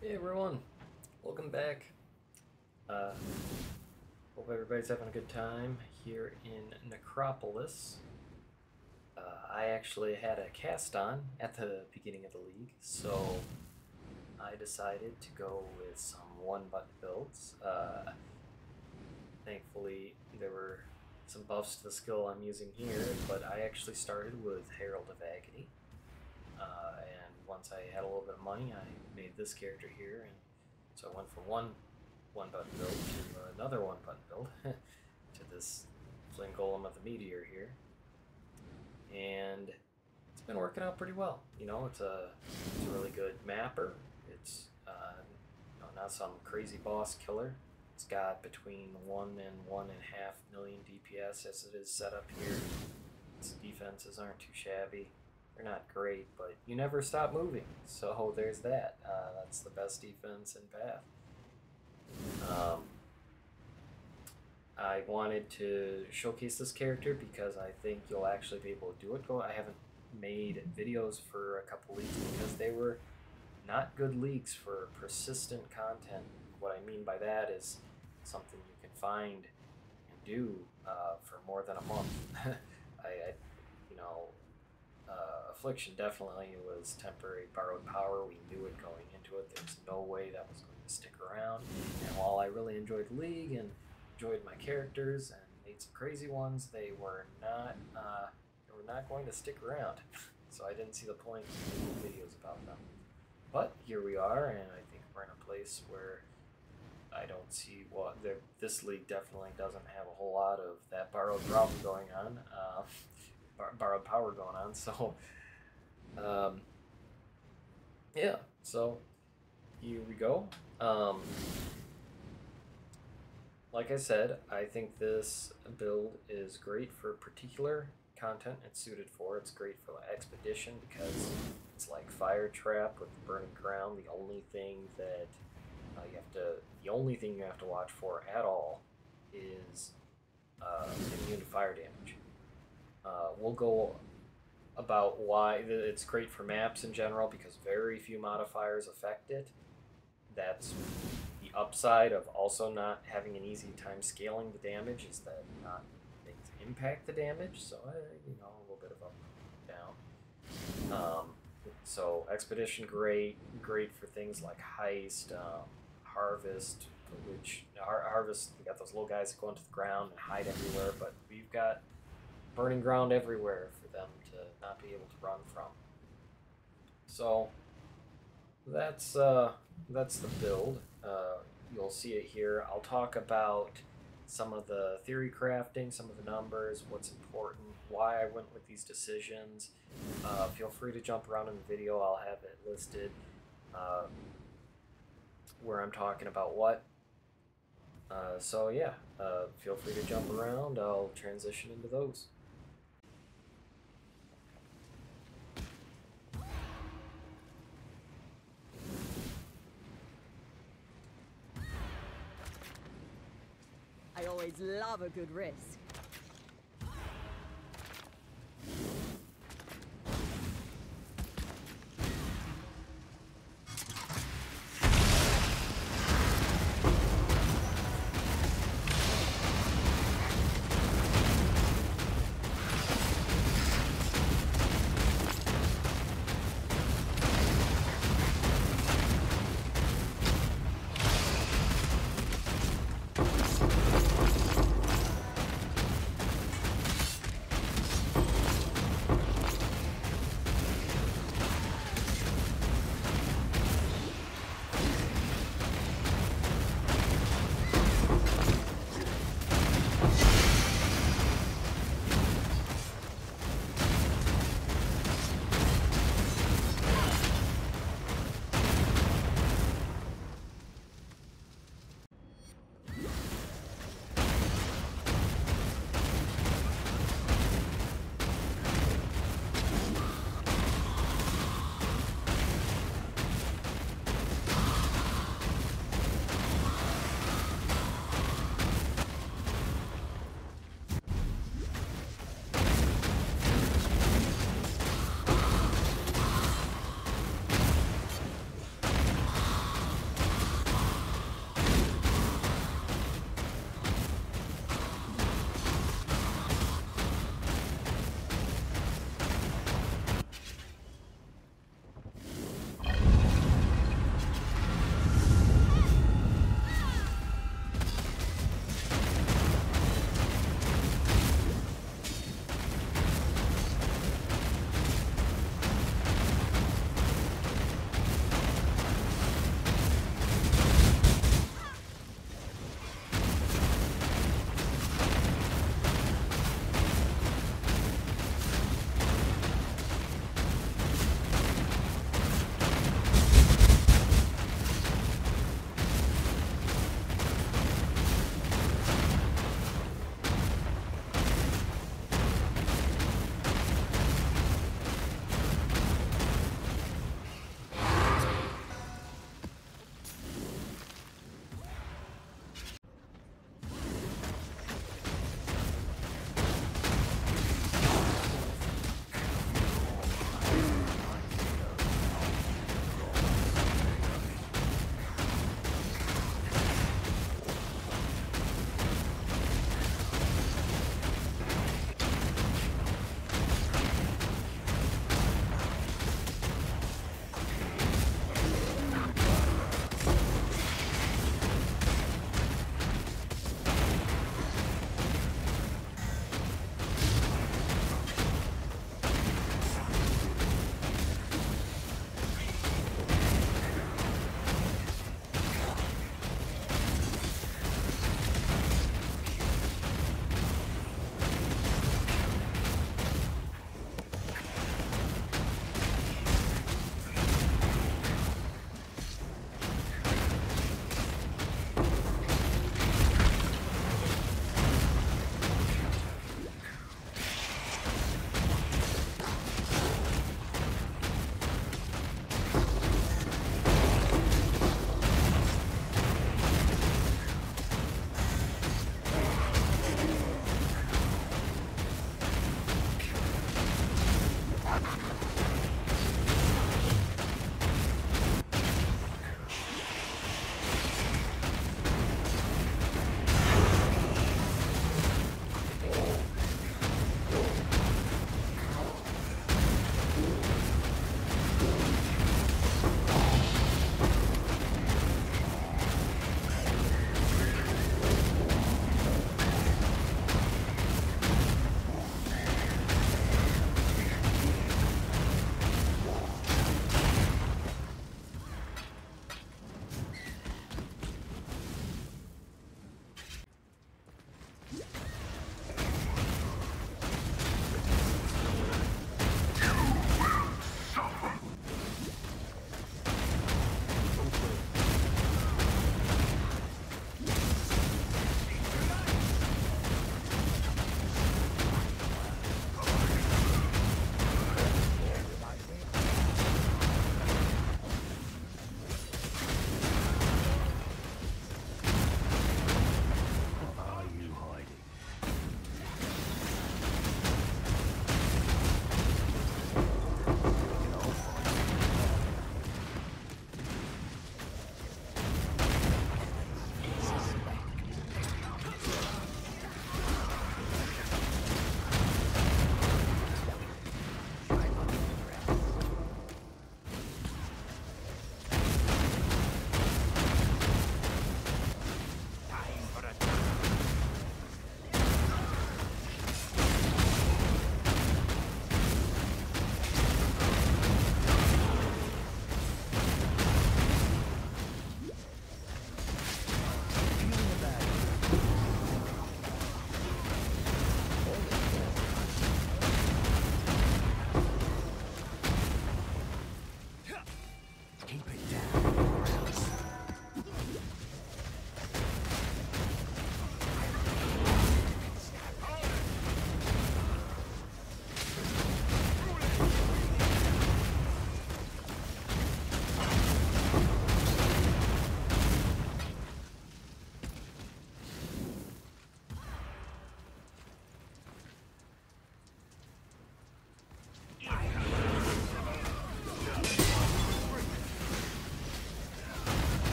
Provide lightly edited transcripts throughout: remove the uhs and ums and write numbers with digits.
Hey everyone, welcome back. Uh, Hope everybody's having a good time here in Necropolis. I actually had a cast on at the beginning of the league, so I decided to go with some one-button builds. Thankfully, there were some buffs to the skill I'm using here, but I actually started with Herald of Agony. And once I had a little bit of money, I made this character here, and so I went from one button build to another one button build to this Flame Golem of the Meteor here, and it's been working out pretty well. You know, it's a really good mapper. It's not some crazy boss killer. It's got between 1 and 1.5 million DPS as it is set up here. Its defenses aren't too shabby. They're not great, but you never stop moving, so there's that. That's the best defense in Path. I wanted to showcase this character because I think you'll actually be able to do it. I haven't made videos for a couple leagues because they were not good leagues for persistent content. What I mean by that is something you can find and do for more than a month. Affliction definitely was temporary borrowed power. We knew it going into it. There was no way that was going to stick around. And while I really enjoyed the league and enjoyed my characters and made some crazy ones, they were not going to stick around. So I didn't see the point in making videos about them. But here we are, and I think we're in a place where I don't see this league definitely doesn't have a whole lot of that borrowed problem going on, borrowed power going on. So, yeah. So here we go. Like I said, I think this build is great for particular content it's suited for. It's great for expedition because it's like fire trap with the burning ground. The only thing that you have to watch for at all is immune to fire damage. We'll go about why it's great for maps in general because very few modifiers affect it. That's the upside of also not having an easy time scaling the damage, is that not things impact the damage, so a little bit of up and down. So expedition great for things like heist, harvest, which harvest, we got those little guys that go into the ground and hide everywhere, but we've got burning ground everywhere for them to not be able to run from. So that's the build. You'll see it here. I'll talk about some of the theory crafting, some of the numbers, what's important, why I went with these decisions. Feel free to jump around in the video. I'll have it listed where I'm talking about what. So yeah, feel free to jump around. I'll transition into those. I always love a good risk.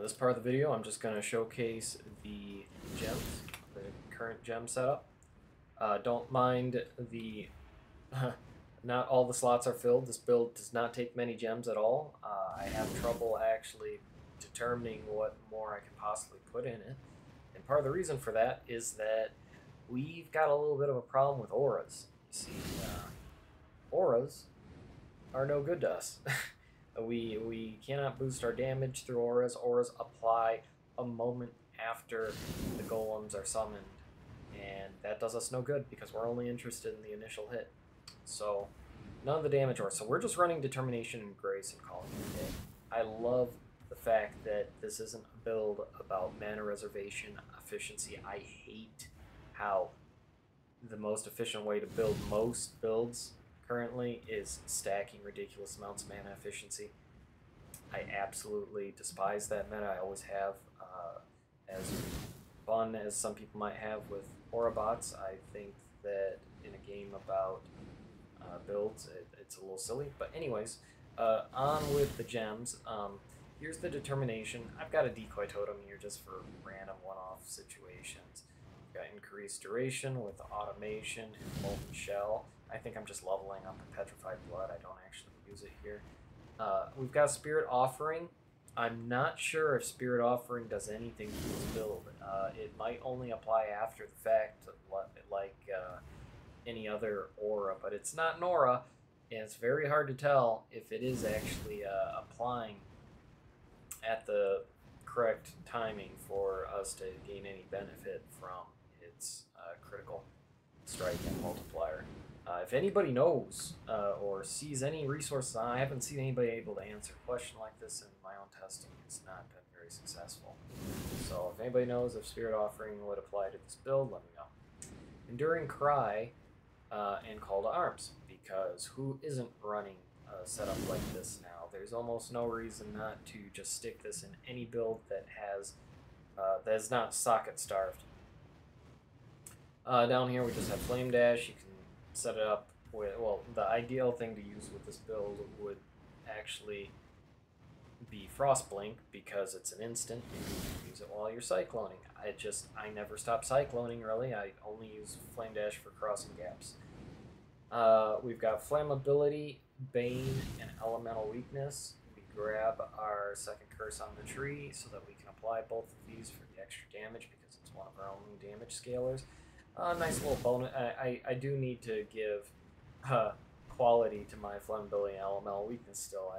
This part of the video, I'm just going to showcase the gems, the current gem setup. Don't mind the... not all the slots are filled. This build does not take many gems at all. I have trouble actually determining what more I can possibly put in it. And part of the reason for that is that we've got a little bit of a problem with auras. You see, auras are no good to us. We cannot boost our damage through auras. Auras apply a moment after the golems are summoned, and that does us no good because we're only interested in the initial hit. So none of the damage auras. So we're just running Determination and Grace and calling it a day. I love the fact that this isn't a build about mana reservation efficiency. I hate how the most efficient way to build most builds currently is stacking ridiculous amounts of mana efficiency. I absolutely despise that meta. I always have. As fun as some people might have with aura bots, I think that in a game about builds, it's a little silly. But anyways, on with the gems. Here's the determination. I've got a decoy totem here just for random one-off situations. Got increased duration with automation and molten shell. I think I'm just leveling up a petrified blood. I don't actually use it here. We've got Spirit Offering. I'm not sure if Spirit Offering does anything to this build. It might only apply after the fact, like any other aura, but it's not an aura, and it's very hard to tell if it is actually applying at the correct timing for us to gain any benefit from its critical strike and multiplier. If anybody knows or sees any resources, I haven't seen anybody able to answer a question like this in my own testing. It's not been very successful. So if anybody knows if Spirit Offering would apply to this build, let me know. Enduring Cry and Call to Arms, because who isn't running a setup like this now? There's almost no reason not to just stick this in any build that is not socket starved. Down here we just have Flame Dash. You can set it up with, well, the ideal thing to use with this build would actually be Frostblink, because it's an instant and you can use it while you're cycloning. I never stop cycloning, really. I only use Flame Dash for crossing gaps. We've got Flammability, Bane, and Elemental Weakness. We grab our second curse on the tree so that we can apply both of these for the extra damage, because it's one of our only damage scalers. Nice little bonus. I do need to give quality to my Flammability and Elemental Weakness still,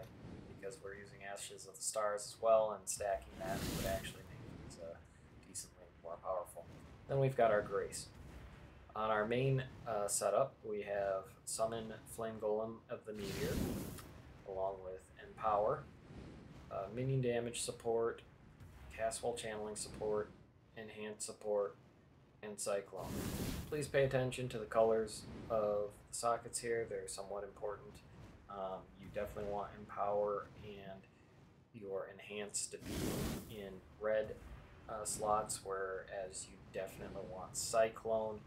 because we're using Ashes of the Stars as well, and stacking that would actually make these decently more powerful. Then we've got our Grace. On our main setup, we have Summon Flame Golem of the Meteor, along with Empower, minion damage support, cast while channeling support, enhance support, and Cyclone. Please pay attention to the colors of the sockets here. They're somewhat important. You definitely want Empower and your Enhance to be in red slots, whereas you definitely want Cyclone,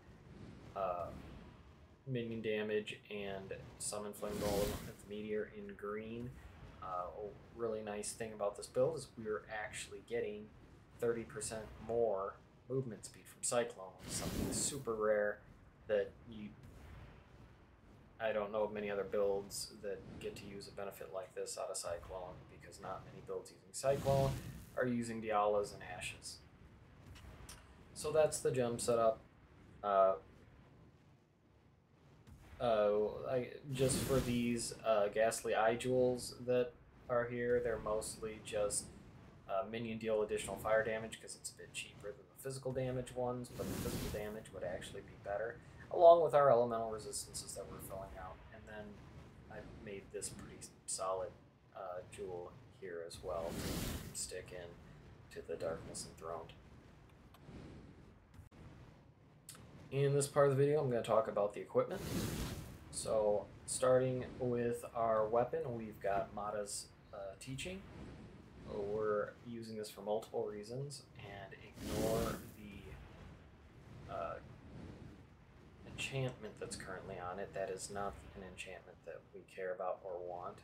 minion damage, and Summon Flame Golem of the Meteor in green. A really nice thing about this build is we're actually getting 30% more movement speed from Cyclone, something super rare that I don't know of many other builds that get to use a benefit like this out of Cyclone, because not many builds using Cyclone are using Dialas and Ashes. So that's the gem setup. Just for these Ghastly Eye Jewels that are here, they're mostly just minion deal additional fire damage, because it's a bit cheaper than the physical damage ones, but the physical damage would actually be better, along with our elemental resistances that we're filling out. And then I made this pretty solid jewel here as well to stick in to the Darkness Enthroned. In this part of the video, I'm going to talk about the equipment. So, starting with our weapon, we've got Mata's Teaching. We're using this for multiple reasons, and ignore the enchantment that's currently on it. That is not an enchantment that we care about or want.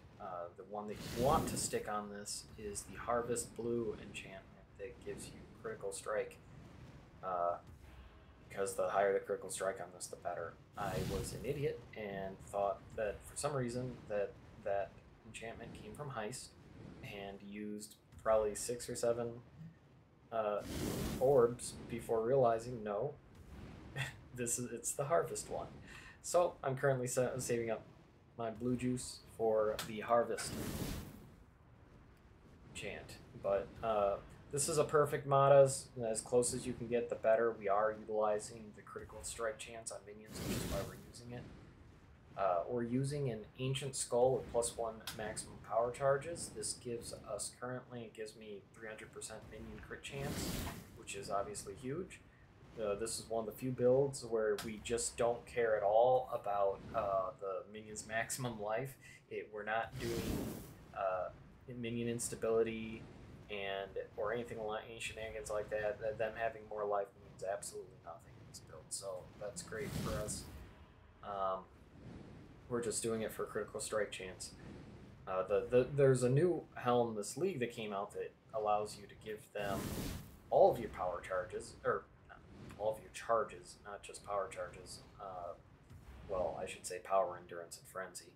The one that you want to stick on this is the Harvest Blue enchantment that gives you critical strike. Because the higher the critical strike on this, the better. I was an idiot and thought that for some reason that enchantment came from Heist, and used probably 6 or 7 orbs before realizing no, it's the Harvest one. So I'm currently saving up my blue juice for the Harvest enchant, but this is a perfect Mata's. As close as you can get, the better. We are utilizing the critical strike chance on minions, which is why we're using it. We're using an Ancient Skull with +1 maximum power charges. This gives us currently, it gives me 300% minion crit chance, which is obviously huge. This is one of the few builds where we just don't care at all about the minion's maximum life. We're not doing minion instability or anything like shenanigans like that. Them having more life means absolutely nothing in this build, so that's great for us. We're just doing it for critical strike chance. There's a new helm this league that came out that allows you to give them all of your power charges, or all of your charges, not just power charges. Well, I should say power, endurance, and frenzy,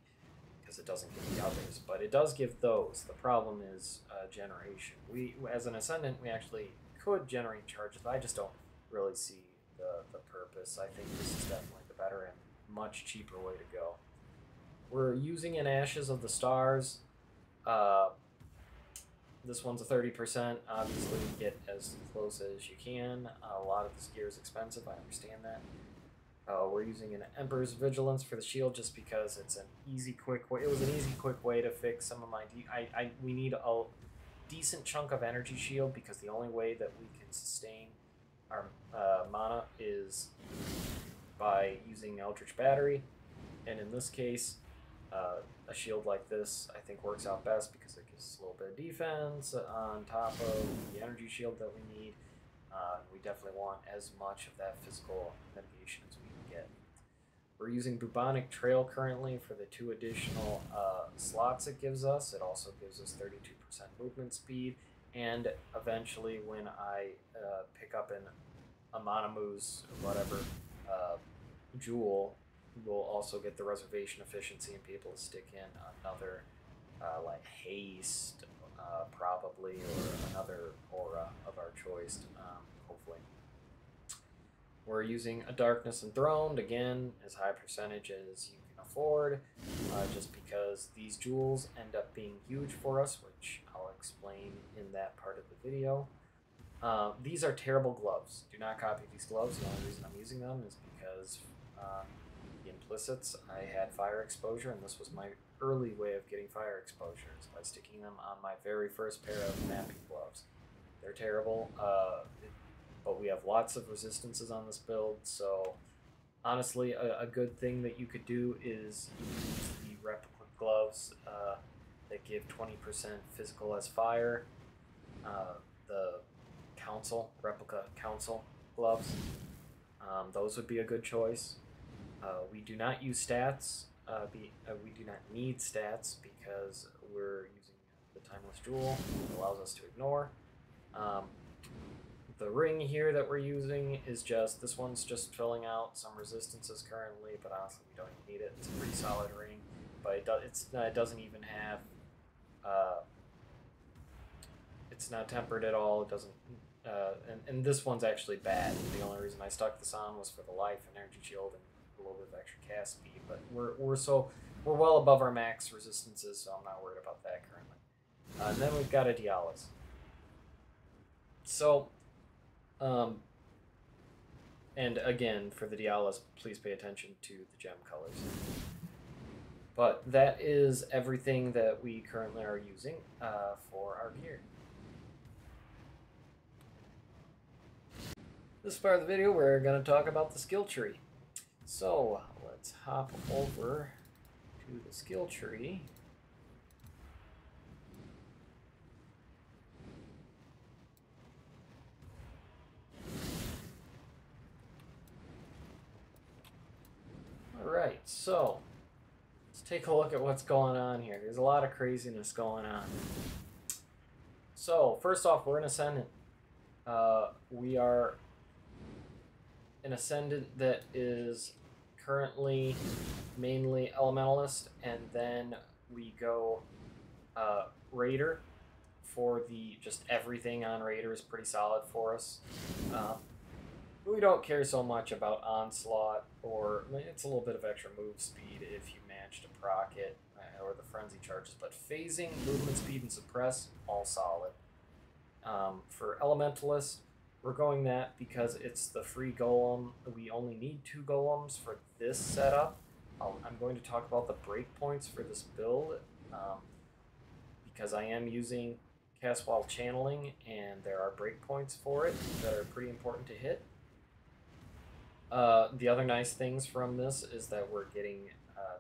because it doesn't give the others, but it does give those. The problem is generation. We, as an Ascendant, we actually could generate charges, but I just don't really see the purpose. I think this is definitely the better and much cheaper way to go. We're using an Ashes of the Stars. This one's a 30%. Obviously, get as close as you can. A lot of this gear is expensive. I understand that. We're using an Emperor's Vigilance for the shield just because it's an easy, quick way. It was an easy, quick way to fix some of my. We need a decent chunk of energy shield because the only way that we can sustain our mana is by using Eldritch Battery, and in this case, a shield like this I think works out best because it gives us a little bit of defense on top of the energy shield that we need. We definitely want as much of that physical mitigation as we can get. We're using Bubonic Trail currently for the 2 additional slots it gives us. It also gives us 32% movement speed, and eventually when I pick up an Amanamu's whatever jewel, we'll also get the reservation efficiency and be able to stick in another like haste probably, or another aura of our choice, hopefully. We're using a Darkness Enthroned, again, as high percentage as you can afford, just because these jewels end up being huge for us, which I'll explain in that part of the video. These are terrible gloves. Do not copy these gloves. The only reason I'm using them is because the implicits, I had fire exposure, and this was my early way of getting fire exposure, is by sticking them on my very first pair of mapping gloves. They're terrible, but we have lots of resistances on this build, so honestly, a good thing that you could do is use the replica gloves that give 20% physical as fire. The replica council gloves, those would be a good choice. We do not use stats. We do not need stats because we're using the Timeless Jewel. It allows us to ignore. The ring here that we're using is just, this one's just filling out some resistances currently, but honestly we don't even need it. It's a pretty solid ring, but it doesn't even have, it's not tempered at all. It doesn't, and this one's actually bad. The only reason I stuck this on was for the life and energy shield and a little bit of extra cast speed, but we're well above our max resistances, so I'm not worried about that currently. And then we've got a Dialis. So, and again, for the Dialis, please pay attention to the gem colors. But that is everything that we currently are using for our gear. This part of the video, we're going to talk about the skill tree. So, let's hop over to the skill tree. Alright, so let's take a look at what's going on here. There's a lot of craziness going on. So, first off, we're an Ascendant. We are an Ascendant that is currently mainly Elementalist, and then we go Raider for the, just everything on Raider is pretty solid for us. We don't care so much about Onslaught, or it's a little bit of extra move speed if you manage to proc it, or the Frenzy charges, but phasing, movement speed, and suppress, all solid. For Elementalist, we're going that because it's the free golem. We only need 2 golems for this setup. I'm going to talk about the breakpoints for this build, because I am using cast while channeling, and there are breakpoints for it that are pretty important to hit. The other nice things from this is that we're getting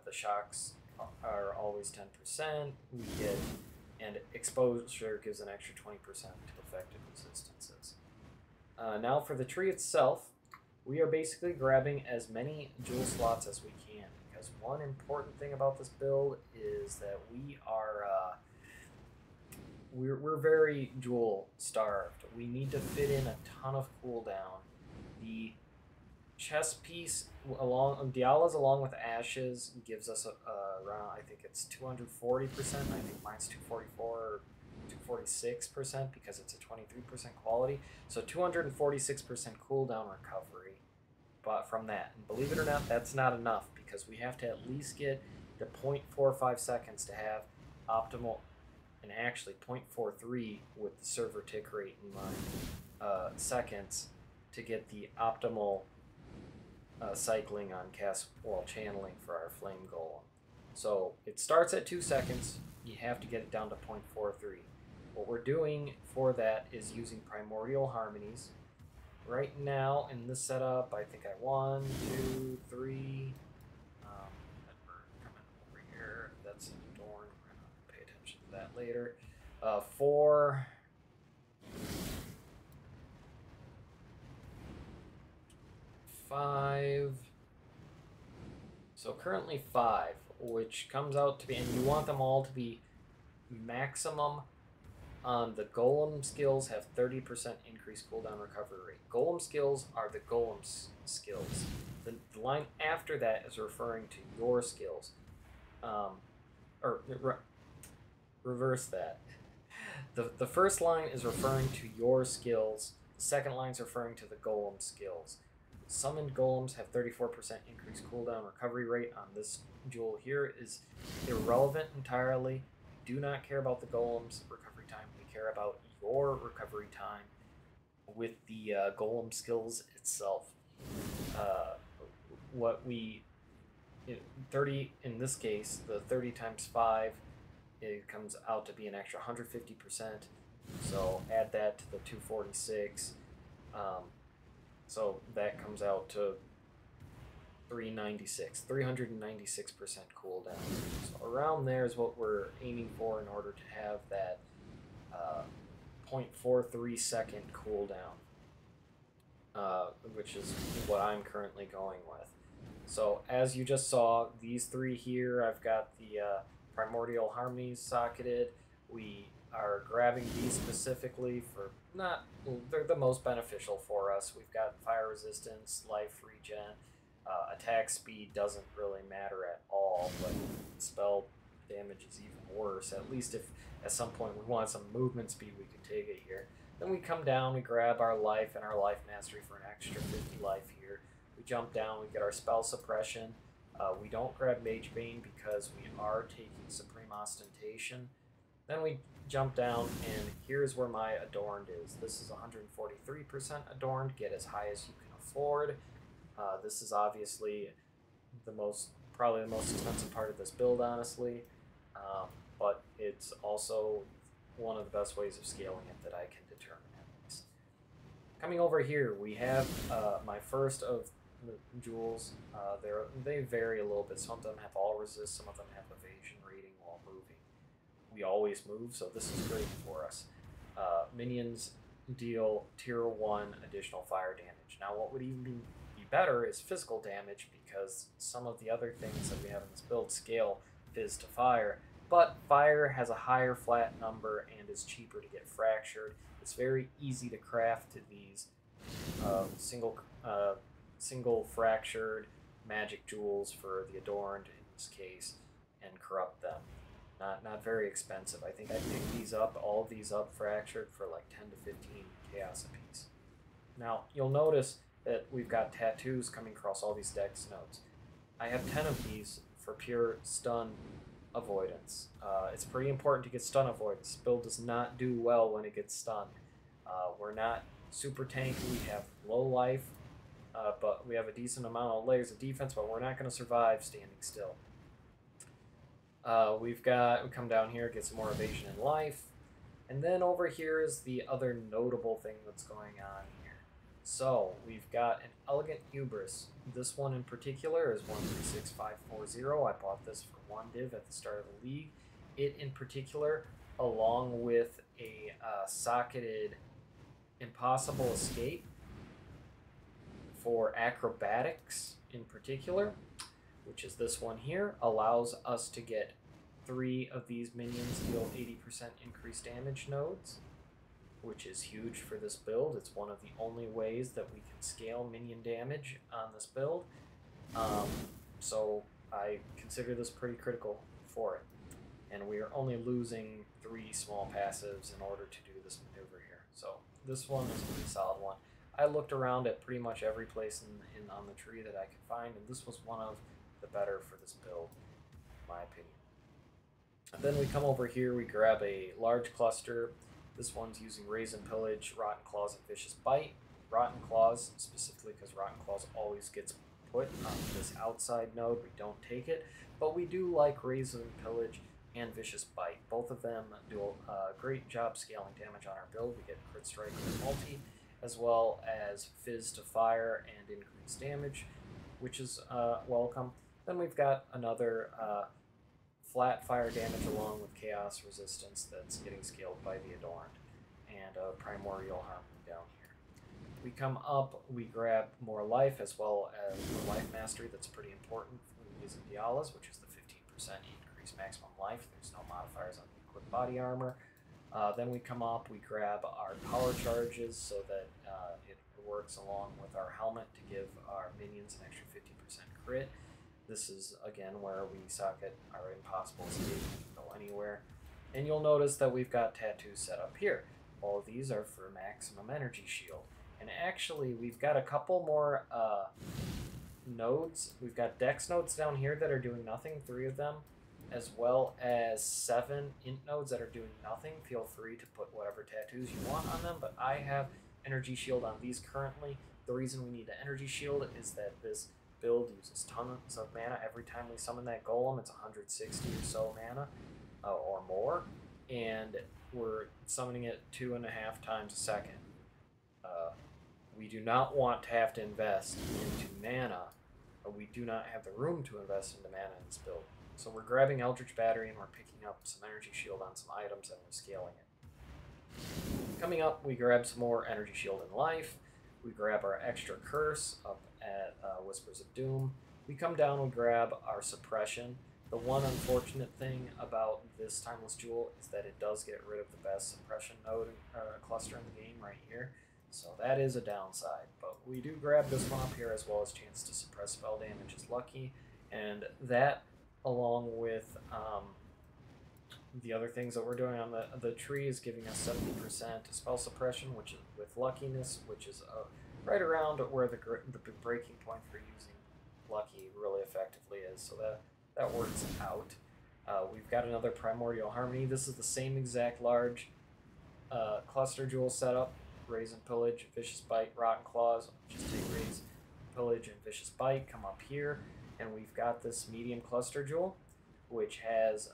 the shocks are always 10%. We get, and exposure gives an extra 20% to effective resistances. Now for the tree itself, we are basically grabbing as many jewel slots as we can, because guys. One important thing about this build is that we are we're very jewel starved. We need to fit in a ton of cooldown. The chest piece along Diala's along with Ashes gives us around, I think it's 240%. I think mine's 244 or 246% because it's a 23% quality. So 246% cooldown recovery. But from that, and believe it or not, that's not enough because we have to at least get to 0.45 seconds to have optimal, and actually 0.43 with the server tick rate in mind, seconds to get the optimal cycling on cast wall channeling for our flame golem. So it starts at 2 seconds. You have to get it down to 0.43. What we're doing for that is using primordial harmonies. Right now in this setup, I think I 1, 2, 3. We're coming over here. That's an adorn. We're gonna pay attention to that later. 4. 5. So currently 5, which comes out to be, and you want them all to be maximum. The golem skills have 30% increased cooldown recovery rate. Golem skills are the golem's skills. The line after that is referring to your skills. Reverse that. The first line is referring to your skills. The second line is referring to the golem skills. Summoned golems have 34% increased cooldown recovery rate on this jewel here is irrelevant entirely. Do not care about the golem's recovery time. We care about your recovery time with the golem skills itself. 30 in this case, the 30 times 5, it comes out to be an extra 150%. So add that to the 246. So that comes out to 396, 396% cooldown. So around there is what we're aiming for in order to have that 0.43 second cooldown, which is what I'm currently going with. So as you just saw, these 3 here, I've got the primordial harmonies socketed. We are grabbing these specifically for they're the most beneficial for us. We've got fire resistance, life regen, attack speed doesn't really matter at all, but spell damage is even worse. At least if at some point we want some movement speed, we could take it here. Then we come down, we grab our life and our life mastery for an extra 50 life here. We jump down, we get our spell suppression. We don't grab Mage Bane because we are taking Supreme Ostentation. Then we jump down, and here's where my Adorned is. This is 143% Adorned, get as high as you can afford. This is obviously probably the most expensive part of this build, honestly, but it's also one of the best ways of scaling it that I can determine at least. Coming over here, we have my first of the jewels. They vary a little bit. Some of them have all resist, some of them have evasion rating while moving. We always move, so this is great for us. Minions deal tier 1 additional fire damage. Now what would even be better is physical damage, because some of the other things that we have in this build scale fizz to fire, but fire has a higher flat number and is cheaper to get fractured. It's very easy to craft these single fractured magic jewels for the Adorned in this case, and corrupt them. Not very expensive. I think I picked these up, all of these up fractured, for like 10 to 15 chaos apiece. Now you'll notice that we've got tattoos coming across all these dex nodes. I have 10 of these for pure stun avoidance. It's pretty important to get stun avoidance. This build does not do well when it gets stunned. We're not super tanky, we have low life, but we have a decent amount of layers of defense, but we're not going to survive standing still. We come down here, get some more evasion and life, and then over here is the other notable thing that's going on here. So we've got an Elegant Hubris. This one in particular is 136540. I bought this for 1 div at the start of the league. It in particular, along with a socketed Impossible Escape for acrobatics in particular, which is this one here, allows us to get 3 of these minions deal 80% increased damage nodes, which is huge for this build. It's one of the only ways that we can scale minion damage on this build. So I consider this pretty critical for it. And we are only losing 3 small passives in order to do this maneuver here. So this one is a pretty solid one. I looked around at pretty much every place on the tree that I could find, and this was one of the better for this build, in my opinion. And then we come over here, we grab a large cluster. This one's using Raise and Pillage, Rotten Claws, and Vicious Bite. Rotten Claws, specifically because Rotten Claws always gets put on this outside node. We don't take it, but we do like Raise and Pillage and Vicious Bite. Both of them do a great job scaling damage on our build. We get Crit Strike with multi, as well as Fizz to Fire and increased damage, which is welcome. Then we've got another flat fire damage along with Chaos Resistance that's getting scaled by the Adorned, and Primordial Harmony down here. We come up, we grab more life, as well as the Life Mastery that's pretty important for using Dialas, which is the 15% increased maximum life. There's no modifiers on the equipped body armor. Then we come up, we grab our power charges so that it works along with our helmet to give our minions an extra 50% crit. This is, again, where we socket our impossible escape, can go anywhere. And you'll notice that we've got tattoos set up here. All of these are for maximum energy shield. And actually, we've got a couple more nodes. We've got dex nodes down here that are doing nothing, 3 of them, as well as 7 int nodes that are doing nothing. Feel free to put whatever tattoos you want on them, but I have energy shield on these currently. The reason we need the energy shield is that this build uses tons of mana. Every time we summon that golem, it's 160 or so mana or more, and we're summoning it 2.5 times a second. We do not want to have to invest into mana, but we do not have the room to invest into mana in this build. So we're grabbing Eldritch Battery and we're picking up some energy shield on some items and we're scaling it. Coming up, we grab some more energy shield and life. We grab our extra curse up at Whispers of Doom. We come down, we grab our suppression. The one unfortunate thing about this Timeless Jewel is that it does get rid of the best suppression node cluster in the game right here. So that is a downside. But we do grab this one up here, as well as chance to suppress spell damage is lucky. And that, along with the other things that we're doing on the tree, is giving us 70% spell suppression, which is with luckiness, which is right around where the breaking point for using lucky really effectively is. So that works out. We've got another Primordial Harmony. This is the same exact large cluster jewel setup. Raise and Pillage, Vicious Bite, Rotten Claws. Just take Raise, Pillage, and Vicious Bite. Come up here, and we've got this medium cluster jewel, which has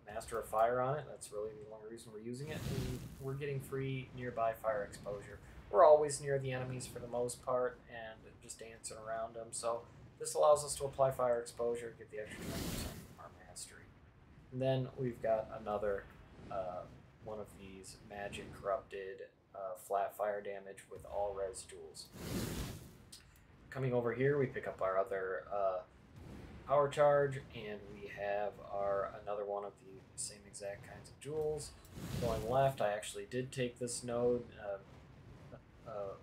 Master of Fire on it. That's really the only reason we're using it. And we're getting free nearby fire exposure. We're always near the enemies for the most part, and just dancing around them. So this allows us to apply fire exposure, get the extra 20% from our mastery. And then we've got another one of these magic corrupted flat fire damage with all res jewels. Coming over here, we pick up our other power charge, and we have another one of the same exact kinds of jewels. Going left, I actually did take this node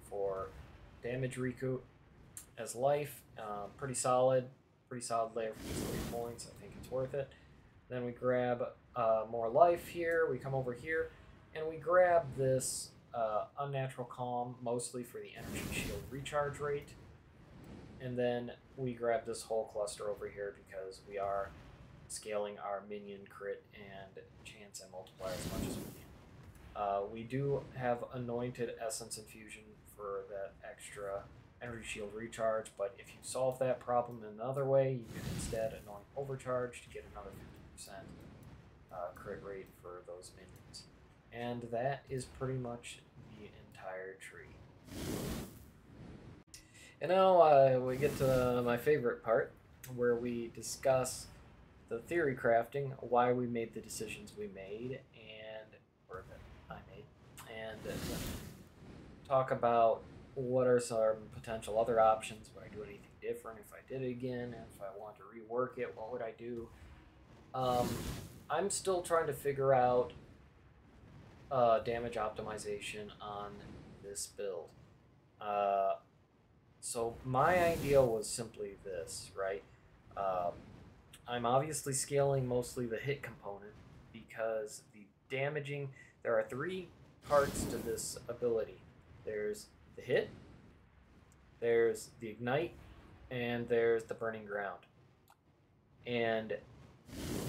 for damage recoup as life. Pretty solid layer for just 3 points. I think it's worth it. Then we grab more life here. We come over here, and we grab this Unnatural Calm, mostly for the energy shield recharge rate. And then we grab this whole cluster over here because we are scaling our minion crit and chance and multiplier as much as we can. We do have Anointed Essence Infusion for that extra energy shield recharge, but if you solve that problem in another way, you can instead anoint Overcharge to get another 50% crit rate for those minions. And that is pretty much the entire tree. And now we get to my favorite part, where we discuss the theory crafting, why we made the decisions we made, or that I made, and talk about what are some potential other options. Would I do anything different if I did it again? If I want to rework it, what would I do? I'm still trying to figure out damage optimization on this build. So my idea was simply this, right? I'm obviously scaling mostly the hit component because the damaging, there are 3 parts to this ability. There's the hit, there's the ignite, and there's the burning ground. And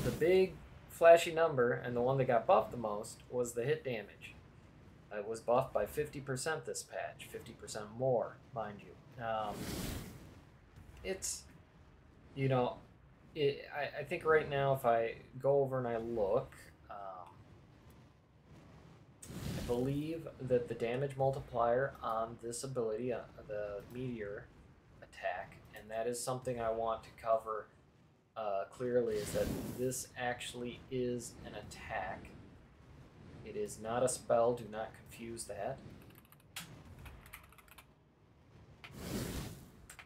the big flashy number, and the one that got buffed the most, was the hit damage. It was buffed by 50% this patch, 50% more, mind you. It's, you know, I think right now if I go over and I look, I believe that the damage multiplier on this ability, the Meteor attack, and that is something I want to cover clearly, is that this actually is an attack. It is not a spell, do not confuse that.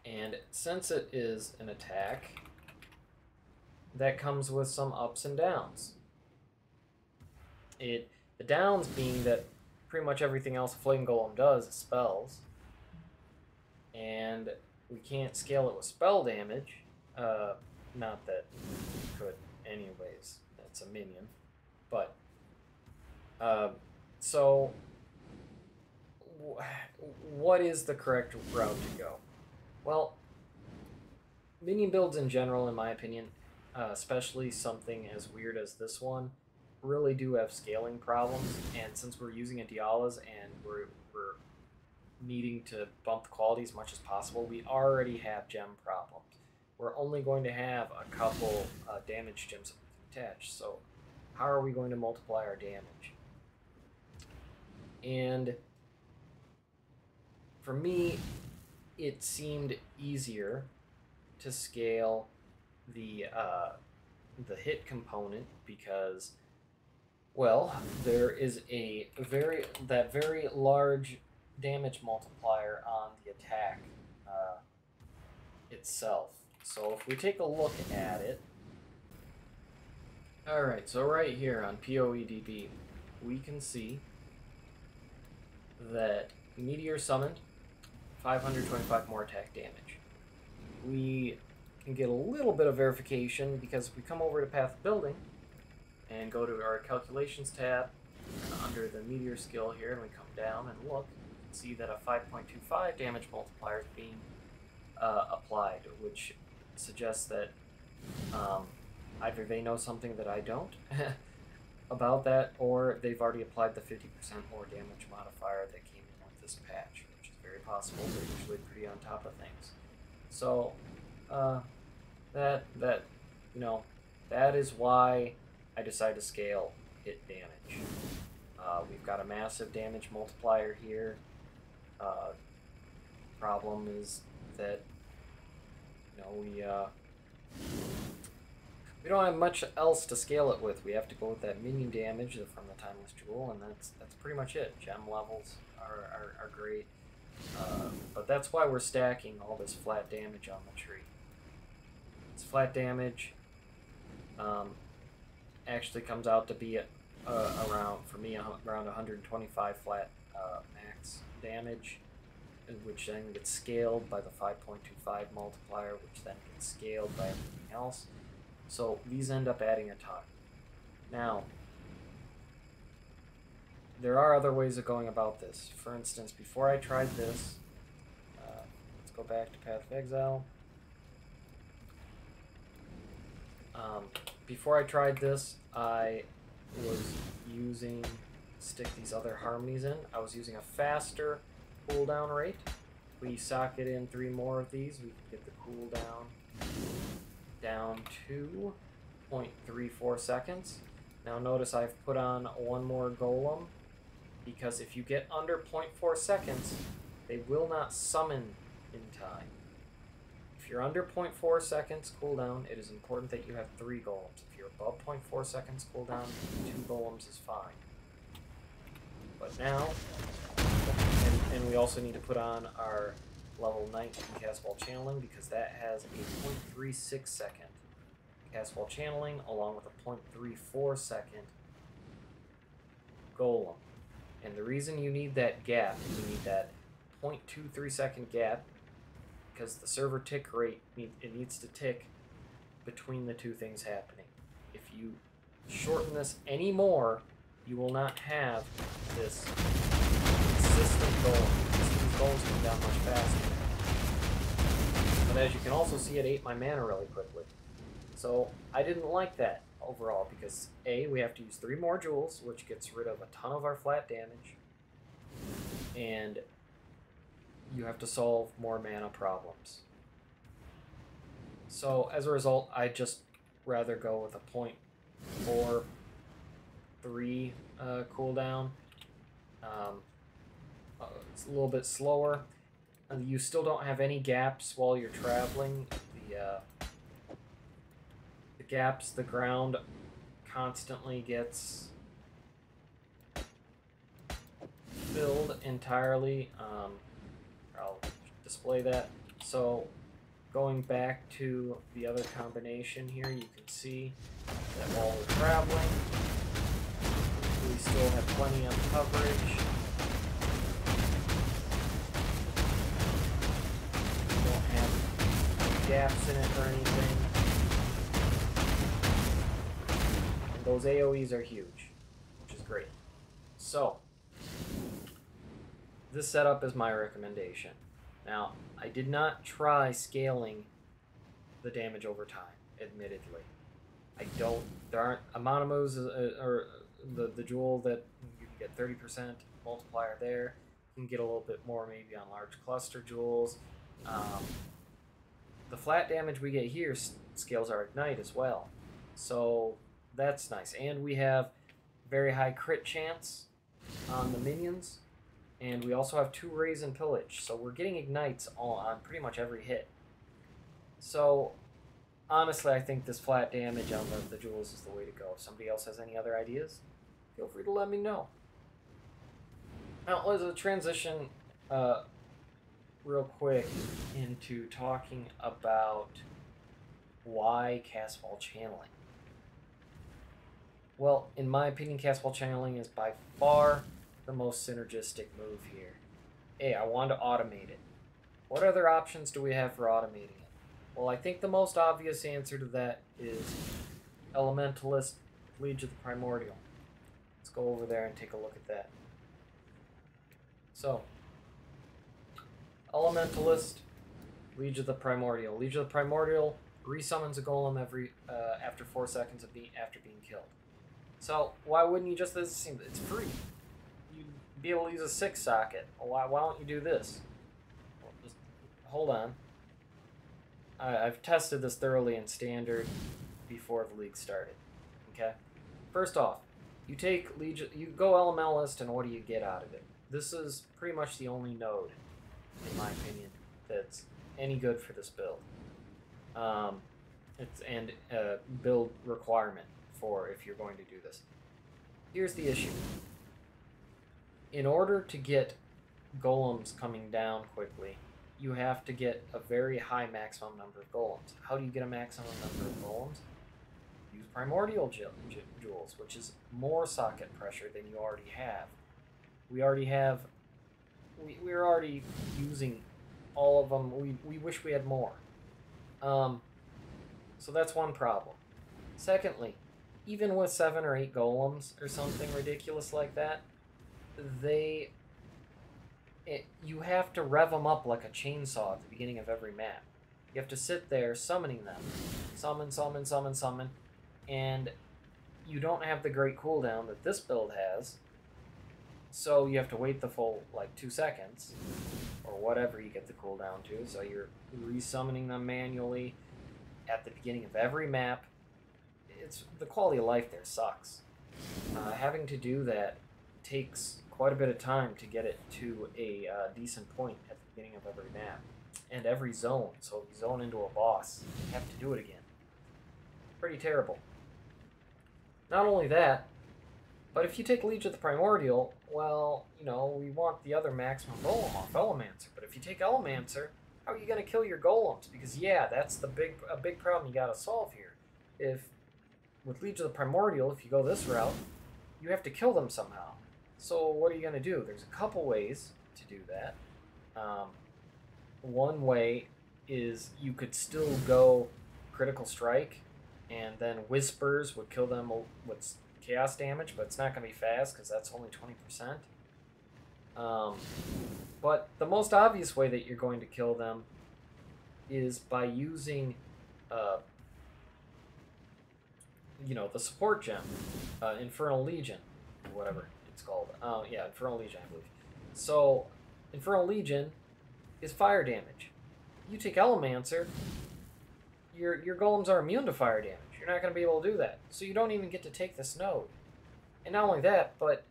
And since it is an attack, that comes with some ups and downs. The downs being that pretty much everything else Flame Golem does is spells. And we can't scale it with spell damage. Not that we could anyways. That's a minion. But, so, what is the correct route to go? Well, minion builds in general, in my opinion, especially something as weird as this one, really do have scaling problems. And since we're using a Dialas and we're needing to bump the quality as much as possible, we already have gem problems. We're only going to have a couple damage gems attached, so how are we going to multiply our damage? And for me, it seemed easier to scale the hit component because, well, there is that very large damage multiplier on the attack itself. So if we take a look at it, alright, so right here on PoEDB, we can see that Meteor summoned 525 more attack damage. We can get a little bit of verification because if we come over to Path Building and go to our Calculations tab under the Meteor skill here, and we come down and look, you can see that a 5.25 damage multiplier is being applied, which suggests that either they know something that I don't about that, or they've already applied the 50% more damage modifier that came in with this patch, which is very possible. They're usually pretty on top of things. So that is why I decided to scale hit damage. We've got a massive damage multiplier here. Problem is that we don't have much else to scale it with. We have to go with that minion damage from the Timeless Jewel, and that's pretty much it. Gem levels are great, but that's why we're stacking all this flat damage on the tree. This flat damage actually comes out to be around, for me, around 125 flat max damage, which then gets scaled by the 5.25 multiplier, which then gets scaled by everything else. So these end up adding a ton. Now, there are other ways of going about this. For instance, before I tried this, let's go back to Path of Exile. Before I tried this, I was stick these other harmonies in. I was using a faster cooldown rate. If we socket in 3 more of these, we can get the cooldown down to 0.34 seconds. Now notice I've put on 1 more golem, because if you get under 0.4 seconds, they will not summon in time. If you're under 0.4 seconds cooldown, it is important that you have 3 golems. If you're above 0.4 seconds cooldown, 2 golems is fine. But now, and we also need to put on our level 19 cast while channeling because that has a 0.36 second cast while channeling along with a 0.34 second Golem. And the reason you need that gap, you need that 0.23 second gap, because the server tick rate, it needs to tick between the two things happening. If you shorten this any more, you will not have this consistent golem. These golems come down much faster. But as you can also see, it ate my mana really quickly. So I didn't like that overall because A, we have to use 3 more jewels, which gets rid of a ton of our flat damage. And you have to solve more mana problems. So as a result, I'd just rather go with a 0.43 cooldown. It's a little bit slower. You still don't have any gaps while you're traveling. The gaps, the ground constantly gets filled entirely. I'll display that. So going back to the other combination here, you can see that while we're traveling, we still have plenty of coverage. We don't have gaps in it or anything. And those AoEs are huge, which is great. So this setup is my recommendation. Now, I did not try scaling the damage over time, admittedly. There aren't, amount of moves, or the jewel that you can get 30% multiplier there. You can get a little bit more maybe on large cluster jewels. The flat damage we get here scales our ignite as well. So that's nice. And we have very high crit chance on the minions. And we also have 2 Raise and Pillage, so we're getting ignites on pretty much every hit. So, honestly, I think this flat damage on the jewels is the way to go. If somebody else has any other ideas, feel free to let me know. Now, let's transition real quick into talking about why cast while channeling. Well, in my opinion, cast while channeling is by far the most synergistic move here. Hey, I want to automate it. What other options do we have for automating it? Well, I think the most obvious answer to that is Elementalist, Liege of the Primordial. Let's go over there and take a look at that. So, Elementalist, Liege of the Primordial. Liege of the Primordial resummons a golem every after 4 seconds after being killed. So, why wouldn't you just, it's free. Be able to use a 6 socket. Why don't you do this? Well, just hold on. I've tested this thoroughly in standard before the league started. Okay? First off, you take Legion, you go Elementalist, and what do you get out of it? This is pretty much the only node, in my opinion, that's any good for this build. It's a build requirement for if you're going to do this. Here's the issue. In order to get golems coming down quickly, you have to get a very high maximum number of golems. How do you get a maximum number of golems? Use primordial jewels, which is more socket pressure than you already have. We're already using all of them. We wish we had more. So that's one problem. Secondly, even with 7 or 8 golems or something ridiculous like that, you have to rev them up like a chainsaw at the beginning of every map. You have to sit there summoning them. Summon, summon, summon, summon. And you don't have the great cooldown that this build has. So you have to wait the full, 2 seconds. Or whatever you get the cooldown to. So you're resummoning them manually at the beginning of every map. The quality of life there sucks. Having to do that takes quite a bit of time to get it to a decent point at the beginning of every map and every zone. So if you zone into a boss, you have to do it again. Pretty terrible. Not only that, But if you take Legion of the Primordial, well, you know, we want the other maximum golem off Elemancer. But if you take Elemancer, how are you going to kill your golems? Because, yeah, that's a big problem you got to solve here. If, with Legion of the Primordial, if you go this route, you have to kill them somehow. So what are you going to do? There's a couple ways to do that. One way is you could still go Critical Strike, and then Whispers would kill them with chaos damage, but it's not going to be fast because that's only 20%. But the most obvious way that you're going to kill them is by using, you know, the support gem, Infernal Legion, whatever it's called. Yeah, Infernal Legion, I believe. So, Infernal Legion is fire damage. You take Elemancer, your golems are immune to fire damage. You're not going to be able to do that. So you don't even get to take this node. And not only that, but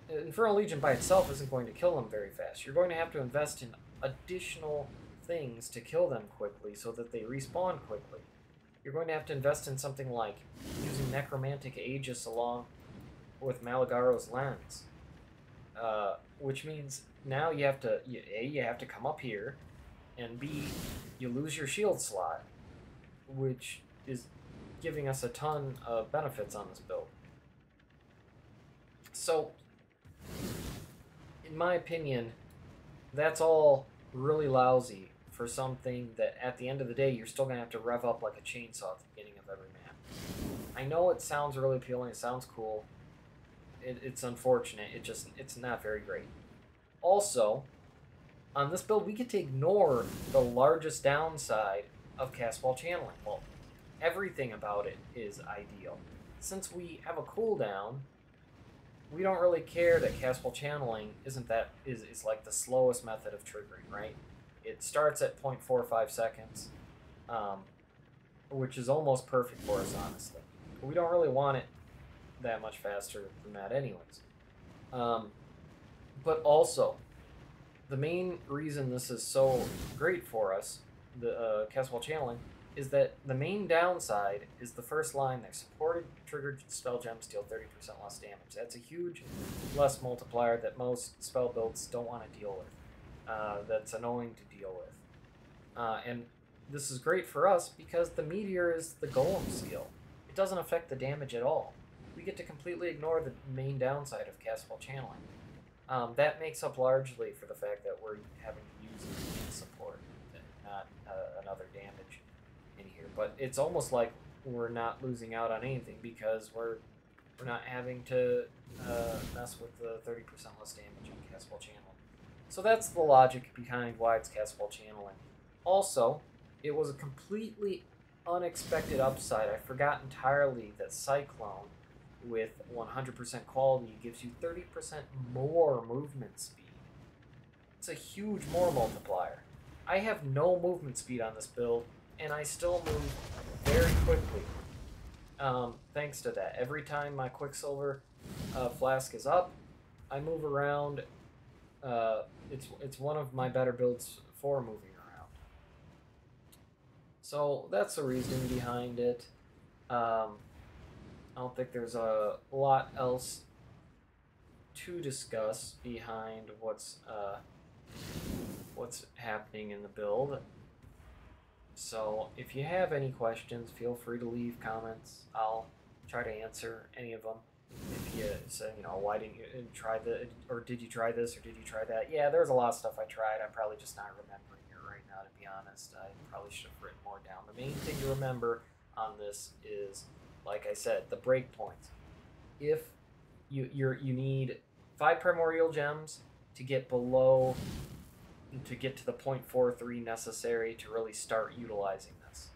Infernal Legion by itself isn't going to kill them very fast. You're going to have to invest in additional things to kill them quickly so that they respawn quickly. You're going to have to invest in something like using Necromantic Aegis along with Malagaro's Lens. Which means now you have to, A, you have to come up here, and B, you lose your shield slot, which is giving us a ton of benefits on this build. So, in my opinion, that's all really lousy for something that at the end of the day you're still going to have to rev up like a chainsaw at the beginning of every map. I know it sounds really appealing, it sounds cool. It's unfortunate, it's not very great. Also, on this build we get to ignore the largest downside of cast while channeling. Well, everything about it is ideal. Since we have a cooldown, we don't really care that cast while channeling is like the slowest method of triggering, right? It starts at 0.45 seconds, which is almost perfect for us, honestly. But we don't really want it that much faster than that anyways. But also, the main reason this is so great for us, the cast while channeling, is that the main downside is the first line there. Supported triggered spell gems deal 30% less damage. That's a huge less multiplier that most spell builds don't want to deal with. That's annoying to deal with. And this is great for us because the Meteor is the Golem skill. It doesn't affect the damage at all. We get to completely ignore the main downside of cast while channeling. That makes up largely for the fact that we're having to use immune support, not another damage in here. But it's almost like we're not losing out on anything because we're not having to mess with the 30% less damage on cast while channeling. So that's the logic behind why it's cast while channeling. Also, it was a completely unexpected upside. I forgot entirely that Cyclone with 100% quality gives you 30% more movement speed. It's a huge more multiplier. I have no movement speed on this build, and I still move very quickly. Thanks to that. Every time my Quicksilver flask is up, I move around. It's one of my better builds for moving around. So that's the reasoning behind it. I don't think there's a lot else to discuss behind what's happening in the build. So if you have any questions, feel free to leave comments. I'll try to answer any of them. If you say, you know, why didn't you try the, or did you try this, or did you try that? Yeah, there's a lot of stuff I tried. I'm probably just not remembering it right now, to be honest. I probably should have written more down. The main thing to remember on this is, like I said, the breakpoints. If you need 5 primordial gems to get below, to get to the 0.43 necessary to really start utilizing this,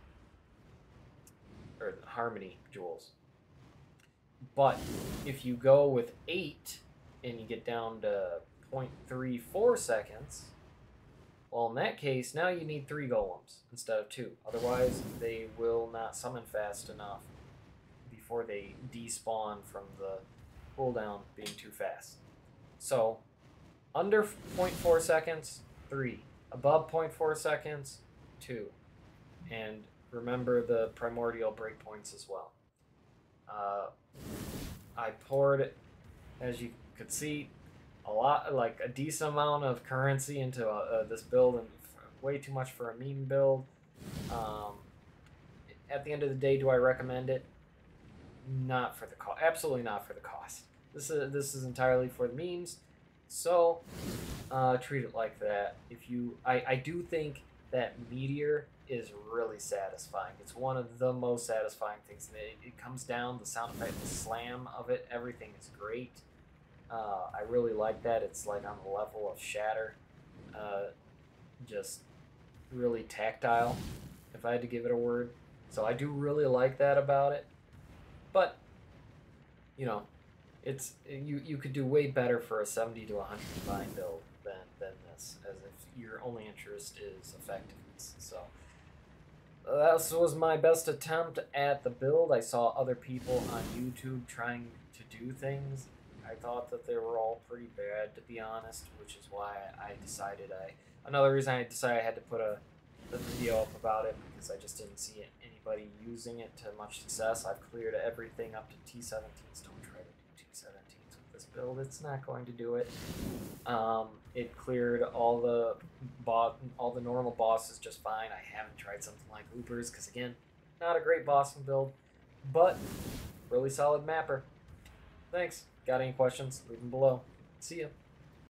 or the harmony jewels. But if you go with 8 and you get down to 0.34 seconds, well, in that case, now you need 3 golems instead of 2. Otherwise, they will not summon fast enough before they despawn from the cooldown being too fast. So, under 0.4 seconds, 3. Above 0.4 seconds, 2. And remember the primordial breakpoints as well. I poured, as you could see, a lot, like a decent amount of currency into this build, and way too much for a meme build. At the end of the day, do I recommend it? Not for the cost. Absolutely not for the cost. This is entirely for the memes. So treat it like that. If you, I do think that Meteor is really satisfying. It's one of the most satisfying things. It comes down, the sound effect, the slam of it, everything is great. I really like that. It's like on the level of Shatter. Just really tactile, if I had to give it a word. So I do really like that about it. But, you know, it's you could do way better for a 70 to 100 divine build than this, as if your only interest is effectiveness. So that was my best attempt at the build. I saw other people on YouTube trying to do things. I thought that they were all pretty bad, to be honest, which is why I decided another reason I decided I had to put a video up about it, because I just didn't see anybody using it to much success. I've cleared everything up to T17s. Don't try to do T17s with this build. It's not going to do it. It cleared all the normal bosses just fine. I haven't tried something like Loopers, because again, not a great boss build, but really solid mapper. Thanks. Got any questions? Leave them below. See ya.